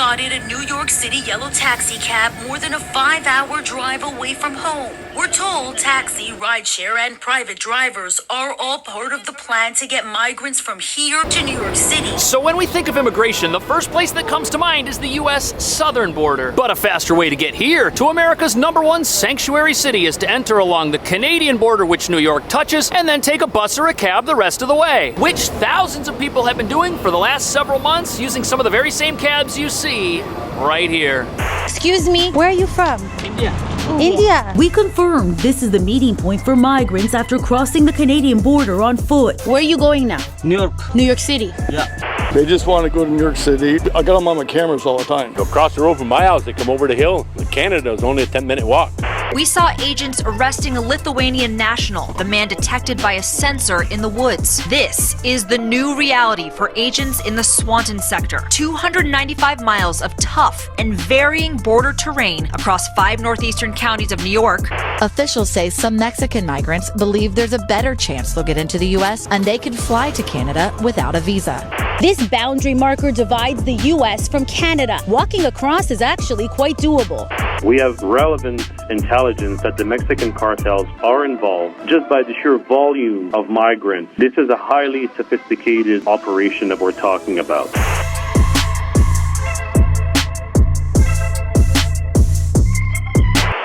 spotted a New York City yellow taxi cab more than a 5-hour drive away from home. We're told taxi, rideshare, and private drivers are all part of the plan to get migrants from here to New York City. So when we think of immigration, the first place that comes to mind is the U.S. southern border. But a faster way to get here to America's #1 sanctuary city is to enter along the Canadian border, which New York touches, and then take a bus or a cab the rest of the way, which thousands of people have been doing for the last several months, using some of the very same cabs you see right here. Excuse me, where are you from? India. India. We confirmed this is the meeting point for migrants after crossing the Canadian border on foot. Where are you going now? New York. New York City. Yeah. They just want to go to New York City. I got them on my cameras all the time. Go across the road from my house, they come over the hill. Canada is only a 10-minute walk. We saw agents arresting a Lithuanian national, the man detected by a sensor in the woods. This is the new reality for agents in the Swanton sector. 295 miles of tough and varying border terrain across 5 northeastern counties of New York. Officials say some Mexican migrants believe there's a better chance they'll get into the U.S. and they can fly to Canada without a visa. This boundary marker divides the U.S. from Canada. Walking across is actually quite doable. We have relevant intelligence that the Mexican cartels are involved just by the sheer volume of migrants. This is a highly sophisticated operation that we're talking about.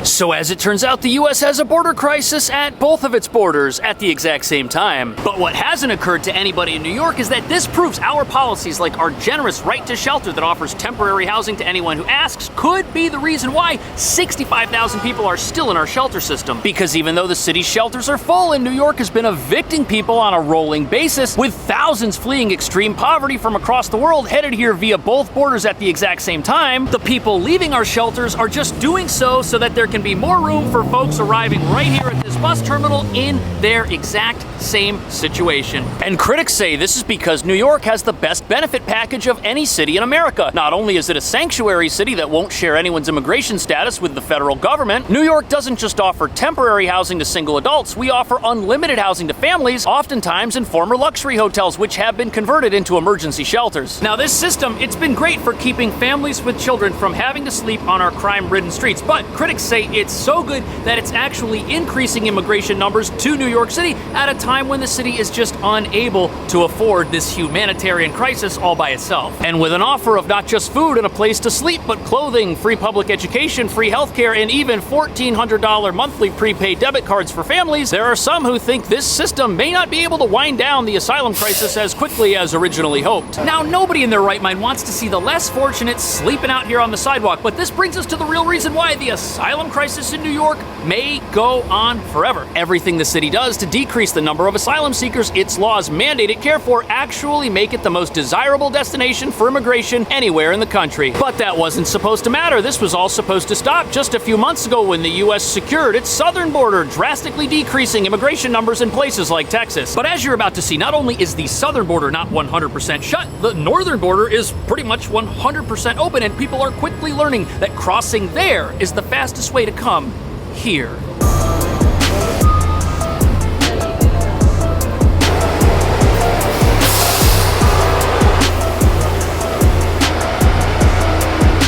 So as it turns out, the U.S. has a border crisis at both of its borders at the exact same time. But what hasn't occurred to anybody in New York is that this proves our policies, like our generous right to shelter that offers temporary housing to anyone who asks, could be the reason why 65,000 people are still in our shelter system. Because even though the city's shelters are full, and New York has been evicting people on a rolling basis, with thousands fleeing extreme poverty from across the world headed here via both borders at the exact same time, the people leaving our shelters are just doing so that there can be more room for folks arriving right here at this bus terminal in their exact same situation. And critics say this is because New York has the best benefit package of any city in America. Not only is it a sanctuary city that won't share anyone's immigration status with the federal government, New York doesn't just offer temporary housing to single adults, we offer unlimited housing to families, oftentimes in former luxury hotels, which have been converted into emergency shelters. Now this system, it's been great for keeping families with children from having to sleep on our crime-ridden streets, but critics say it's so good that it's actually increasing immigration numbers to New York City at a time when the city is just unable to afford this humanitarian crisis all by itself. And with an offer of not just food and a place to sleep, but clothing, free public education, free healthcare, and even $1,400 monthly prepaid debit cards for families, there are some who think this system may not be able to wind down the asylum crisis as quickly as originally hoped. Now, nobody in their right mind wants to see the less fortunate sleeping out here on the sidewalk, but this brings us to the real reason why the asylum crisis in New York may go on forever. Everything the city does to decrease the number of asylum seekers its laws mandate it care for actually make it the most desirable destination for immigration anywhere in the country. But that wasn't supposed to matter. This was all supposed to stop just a few months ago when the U.S. secured its southern border, drastically decreasing immigration numbers in places like Texas. But as you're about to see, not only is the southern border not 100% shut, the northern border is pretty much 100% open, and people are quickly learning that crossing there is the fastest way to come here.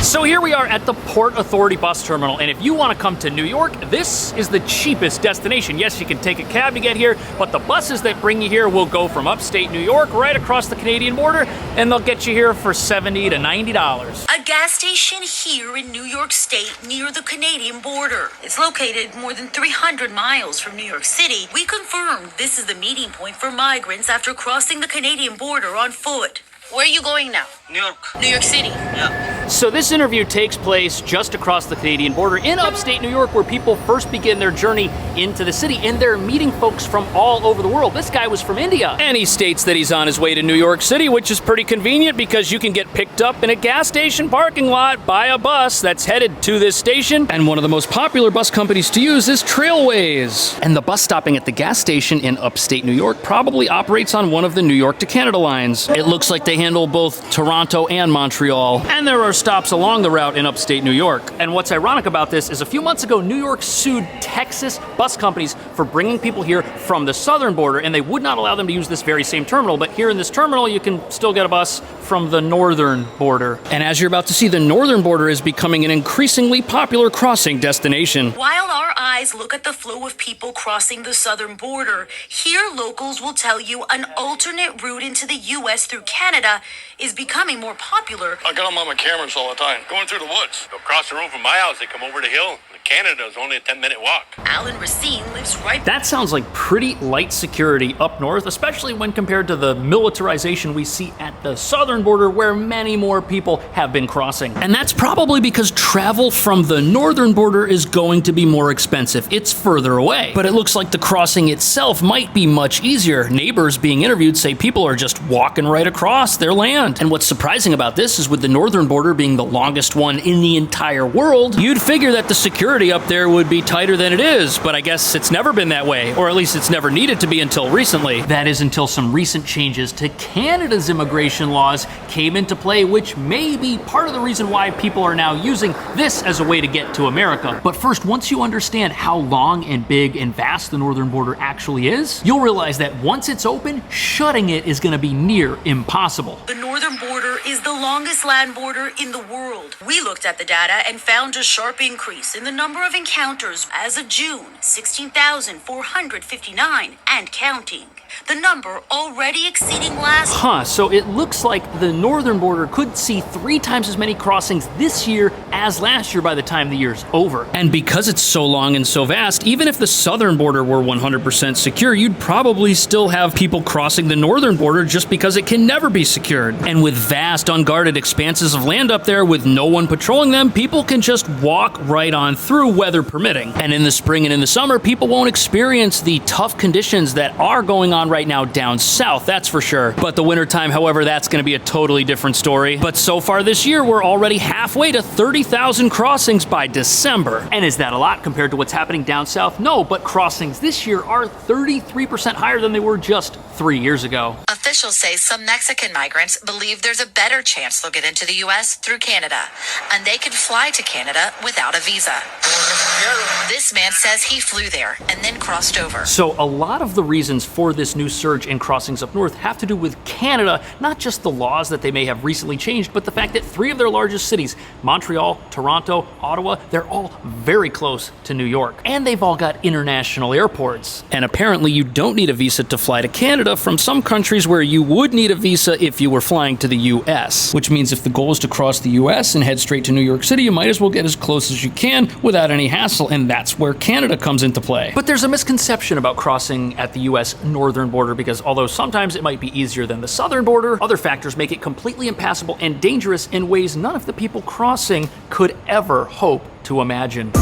So here we are at the Port Authority bus terminal, and if you want to come to New York, this is the cheapest destination. Yes, you can take a cab to get here, but the buses that bring you here will go from upstate New York right across the Canadian border, and they'll get you here for $70 to $90. A gas station here in New York State near the Canadian border. It's located more than 300 miles from New York City. We confirmed this is the meeting point for migrants after crossing the Canadian border on foot. Where are you going now? New York. New York City. Yeah. So this interview takes place just across the Canadian border in upstate New York, where people first begin their journey into the city, and they're meeting folks from all over the world. This guy was from India, and he states that he's on his way to New York City, which is pretty convenient because you can get picked up in a gas station parking lot by a bus that's headed to this station. And one of the most popular bus companies to use is Trailways. And the bus stopping at the gas station in upstate New York probably operates on one of the New York to Canada lines. It looks like they handle both Toronto Toronto, and Montreal. And there are stops along the route in upstate New York. And what's ironic about this is a few months ago, New York sued Texas bus companies for bringing people here from the southern border, and they would not allow them to use this very same terminal. But here in this terminal, you can still get a bus from the northern border. And as you're about to see, the northern border is becoming an increasingly popular crossing destination. While our eyes look at the flow of people crossing the southern border, here locals will tell you an alternate route into the U.S. through Canada is becoming more popular. I got them on my cameras all the time, going through the woods. They'll cross the road from my house. They come over the hill. Canada is only a 10-minute walk. Alan Racine lives right. That sounds like pretty light security up north, especially when compared to the militarization we see at the southern border, where many more people have been crossing. And that's probably because travel from the northern border is going to be more expensive. It's further away. But it looks like the crossing itself might be much easier. Neighbors being interviewed say people are just walking right across their land. And what's surprising about this is with the northern border being the longest one in the entire world, you'd figure that the security up there would be tighter than it is, but I guess it's never been that way, or at least it's never needed to be until recently. That is until some recent changes to Canada's immigration laws came into play, which may be part of the reason why people are now using this as a way to get to America. But first, once you understand how long and big and vast the northern border actually is, you'll realize that once it's open, shutting it is going to be near impossible. The northern border is the longest land border in the world. We looked at the data and found a sharp increase in the number of encounters as of June, 16,459 and counting. The number already exceeding last. So it looks like the northern border could see 3 times as many crossings this year as last year by the time the year's over. And because it's so long and so vast, even if the southern border were 100% secure, you'd probably still have people crossing the northern border just because it can never be secured. And with vast unguarded expanses of land up there with no one patrolling them, people can just walk right on through, weather permitting. And in the spring and in the summer, people won't experience the tough conditions that are going on right now down south, that's for sure. But the wintertime, however, that's going to be a totally different story. But so far this year, we're already halfway to 30,000 crossings by December. And is that a lot compared to what's happening down south? No, but crossings this year are 33% higher than they were just 3 years ago. Officials say some Mexican migrants believe there's a better chance they'll get into the U.S. through Canada, and they could fly to Canada without a visa. This man says he flew there and then crossed over. So a lot of the reasons for this new surge in crossings up north have to do with Canada, not just the laws that they may have recently changed, but the fact that 3 of their largest cities, Montreal, Toronto, Ottawa, they're all very close to New York. And they've all got international airports. And apparently you don't need a visa to fly to Canada from some countries where you would need a visa if you were flying to the U.S. Which means if the goal is to cross the U.S. and head straight to New York City, you might as well get as close as you can without any hassle, and that's where Canada comes into play. But there's a misconception about crossing at the U.S. northern border because although sometimes it might be easier than the southern border, other factors make it completely impassable and dangerous in ways none of the people crossing could ever hope to imagine.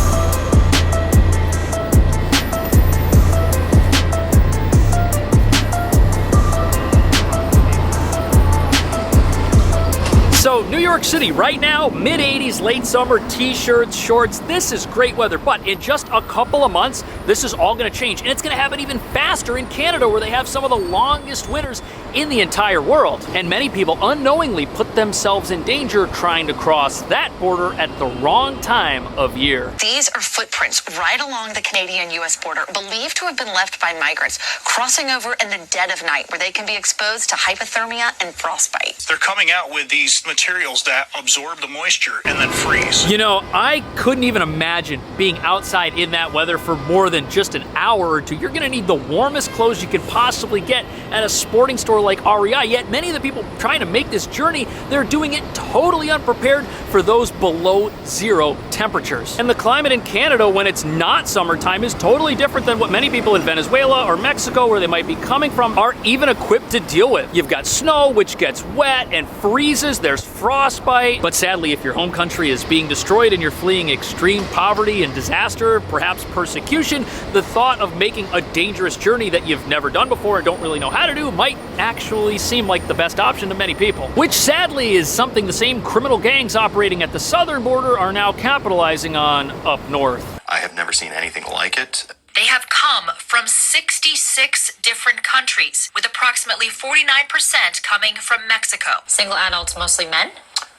So New York City right now, mid-80s, late summer, t-shirts, shorts. This is great weather, but in just a couple of months, this is all going to change. And it's going to happen even faster in Canada, where they have some of the longest winters in the entire world. And many people unknowingly put themselves in danger trying to cross that border at the wrong time of year. These are footprints right along the Canadian-U.S. border, believed to have been left by migrants crossing over in the dead of night, where they can be exposed to hypothermia and frostbite. They're coming out with these materials that absorb the moisture and then freeze. You know, I couldn't even imagine being outside in that weather for more than just an hour or two. You're going to need the warmest clothes you could possibly get at a sporting store like REI. Yet many of the people trying to make this journey, they're doing it totally unprepared for those below zero temperatures. And the climate in Canada when it's not summertime is totally different than what many people in Venezuela or Mexico, where they might be coming from, are even equipped to deal with. You've got snow, which gets wet and freezes. There's frostbite. But sadly, if your home country is being destroyed and you're fleeing extreme poverty and disaster, perhaps persecution, the thought of making a dangerous journey that you've never done before and don't really know how to do might actually seem like the best option to many people. Which sadly is something the same criminal gangs operating at the southern border are now capitalizing on up north. I have never seen anything like it. They have come from 66 different countries, with approximately 49% coming from Mexico. Single adults, mostly men?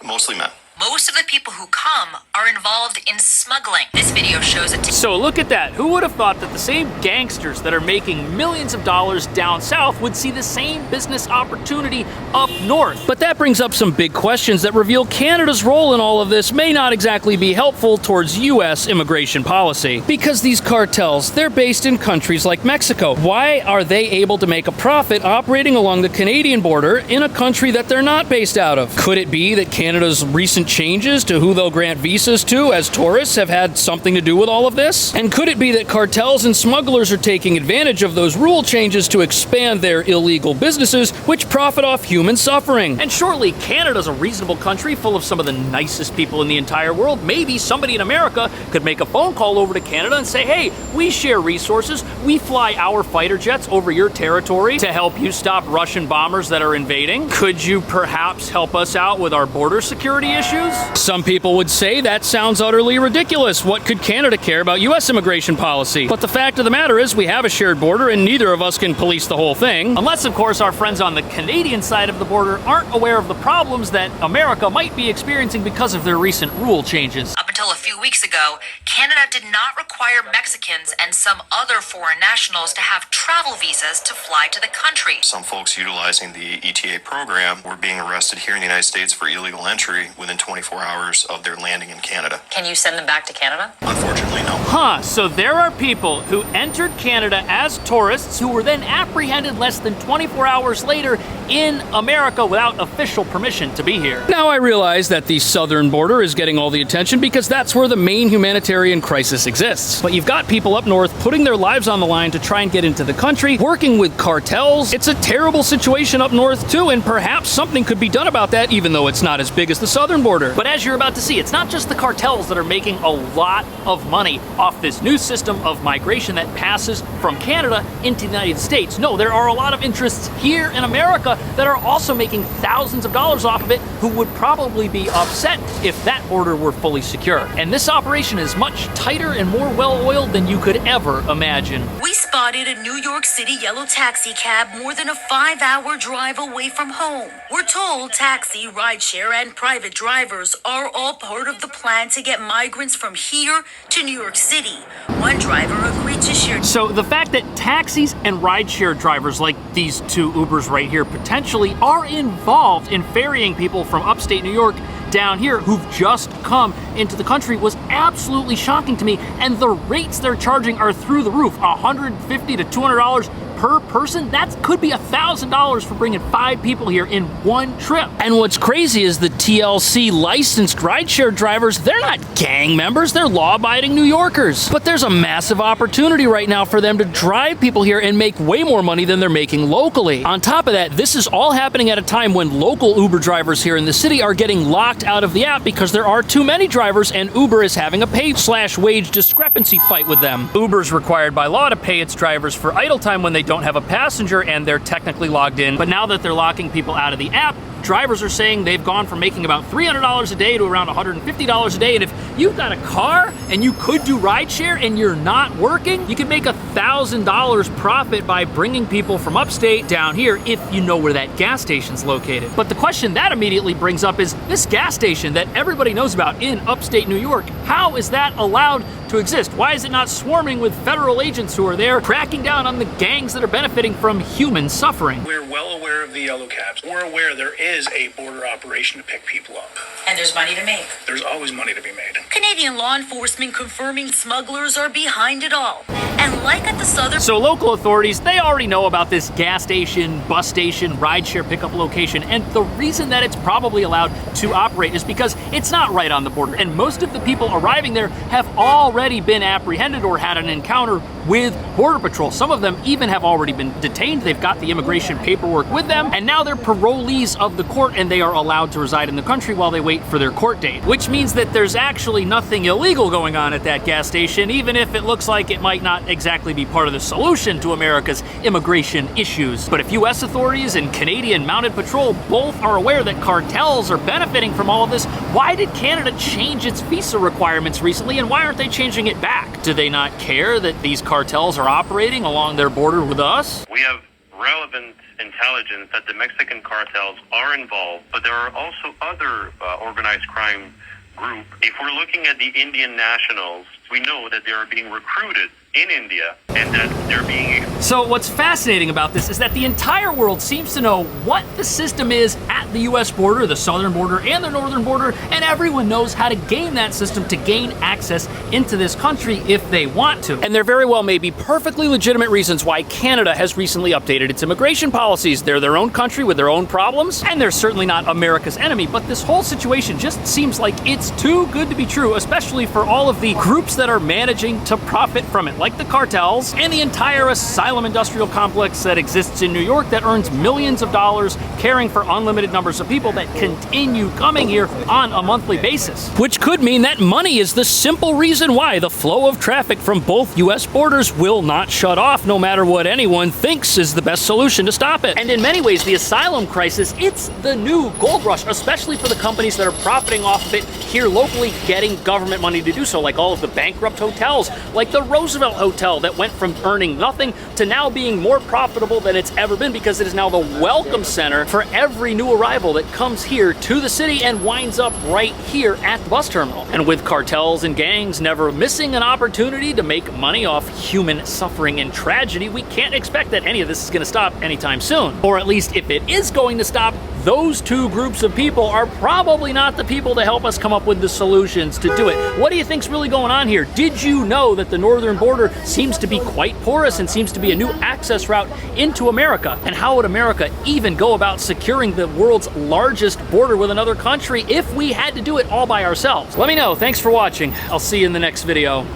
Mostly men. Most of the people who come are involved in smuggling. This video shows it. So look at that. Who would have thought that the same gangsters that are making millions of dollars down south would see the same business opportunity up north? But that brings up some big questions that reveal Canada's role in all of this may not exactly be helpful towards U.S. immigration policy. Because these cartels, they're based in countries like Mexico. Why are they able to make a profit operating along the Canadian border in a country that they're not based out of? Could it be that Canada's recent changes to who they'll grant visas to as tourists have had something to do with all of this? And could it be that cartels and smugglers are taking advantage of those rule changes to expand their illegal businesses, which profit off human suffering? And surely Canada's a reasonable country full of some of the nicest people in the entire world. Maybe somebody in America could make a phone call over to Canada and say, hey, we share resources. We fly our fighter jets over your territory to help you stop Russian bombers that are invading. Could you perhaps help us out with our border security issues? Some people would say that sounds utterly ridiculous. What could Canada care about U.S. immigration policy? But the fact of the matter is we have a shared border and neither of us can police the whole thing. Unless, of course, our friends on the Canadian side of the border aren't aware of the problems that America might be experiencing because of their recent rule changes. Up until a few weeks ago, Canada did not require Mexicans and some other foreign nationals to have travel visas to fly to the country. Some folks utilizing the ETA program were being arrested here in the United States for illegal entry within 24 hours of their landing in Canada. Can you send them back to Canada? Unfortunately, no. Huh, so there are people who entered Canada as tourists who were then apprehended less than 24 hours later in America without official permission to be here. Now I realize that the southern border is getting all the attention because that's where the main humanitarian crisis exists. But you've got people up north putting their lives on the line to try and get into the country, working with cartels. It's a terrible situation up north too, and perhaps something could be done about that even though it's not as big as the southern border. But as you're about to see, it's not just the cartels that are making a lot of money off this new system of migration that passes from Canada into the United States. No, there are a lot of interests here in America that are also making thousands of dollars off of it who would probably be upset if that border were fully secure. And this operation is much tighter and more well-oiled than you could ever imagine. We spotted a New York City yellow taxi cab more than a 5-hour drive away from home. We're told taxi, rideshare, and private drivers are all part of the plan to get migrants from here to New York City. One driver agreed to share. So the fact that taxis and rideshare drivers like these two Ubers right here potentially are involved in ferrying people from upstate New York down here who've just come into the country was absolutely shocking to me, and the rates they're charging are through the roof. $150 to $200 per person. That could be $1,000 for bringing 5 people here in one trip. And what's crazy is the TLC licensed rideshare drivers, they're not gang members, they're law-abiding New Yorkers. But there's a massive opportunity right now for them to drive people here and make way more money than they're making locally. On top of that, this is all happening at a time when local Uber drivers here in the city are getting locked out of the app because there are too many drivers and Uber is having a pay/wage discrepancy fight with them. Uber's required by law to pay its drivers for idle time when they don't have a passenger and they're technically logged in. But now that they're locking people out of the app, drivers are saying they've gone from making about $300 a day to around $150 a day. And if you've got a car and you could do rideshare and you're not working, you could make $1,000 profit by bringing people from upstate down here if you know where that gas station's located. But the question that immediately brings up is this gas station that everybody knows about in upstate New York, how is that allowed to exist? Why is it not swarming with federal agents who are there cracking down on the gangs that are benefiting from human suffering? We're well aware of the yellow cabs. We're aware there is a border operation to pick people up. And there's money to make. There's always money to be made. Canadian law enforcement confirming smugglers are behind it all. And like at the southern... So local authorities, they already know about this gas station, bus station, rideshare pickup location, and the reason that it's probably allowed to operate is because it's not right on the border, and most of the people arriving there have already been apprehended or had an encounter with Border Patrol. Some of them even have already been detained. They've got the immigration paperwork with them, and now they're parolees of the court, and they are allowed to reside in the country while they wait for their court date, which means that there's actually nothing illegal going on at that gas station, even if it looks like it might not exactly be part of the solution to America's immigration issues. But if US authorities and Canadian Mounted Patrol both are aware that cartels are benefiting from all of this, why did Canada change its visa requirements recently, and why aren't they changing it back? Do they not care that these cartels are operating along their border with us? We have relevant intelligence that the Mexican cartels are involved, but there are also other organized crime groups. If we're looking at the Indian nationals, we know that they are being recruited in India and that they're being... So what's fascinating about this is that the entire world seems to know what the system is at the US border, the southern border and the northern border, and everyone knows how to game that system to gain access into this country if they want to. And there very well may be perfectly legitimate reasons why Canada has recently updated its immigration policies. They're their own country with their own problems, and they're certainly not America's enemy, but this whole situation just seems like it's too good to be true, especially for all of the groups that are managing to profit from it, like the cartels and the entire asylum industrial complex that exists in New York that earns millions of dollars caring for unlimited numbers of people that continue coming here on a monthly basis. Which could mean that money is the simple reason why the flow of traffic from both US borders will not shut off, no matter what anyone thinks is the best solution to stop it. And in many ways, the asylum crisis, it's the new gold rush, especially for the companies that are profiting off of it here locally, getting government money to do so, like all of the bankrupt hotels, like the Roosevelt Hotel that went from earning nothing to now being more profitable than it's ever been, because it is now the welcome center for every new arrival that comes here to the city and winds up right here at the bus terminal. And with cartels and gangs never missing an opportunity to make money off human suffering and tragedy, we can't expect that any of this is going to stop anytime soon. Or at least if it is going to stop, those two groups of people are probably not the people to help us come up with the solutions to do it. What do you think's really going on here? Did you know that the northern border seems to be quite porous and seems to be a new access route into America? And how would America even go about securing the world's largest border with another country if we had to do it all by ourselves? Let me know. Thanks for watching. I'll see you in the next video.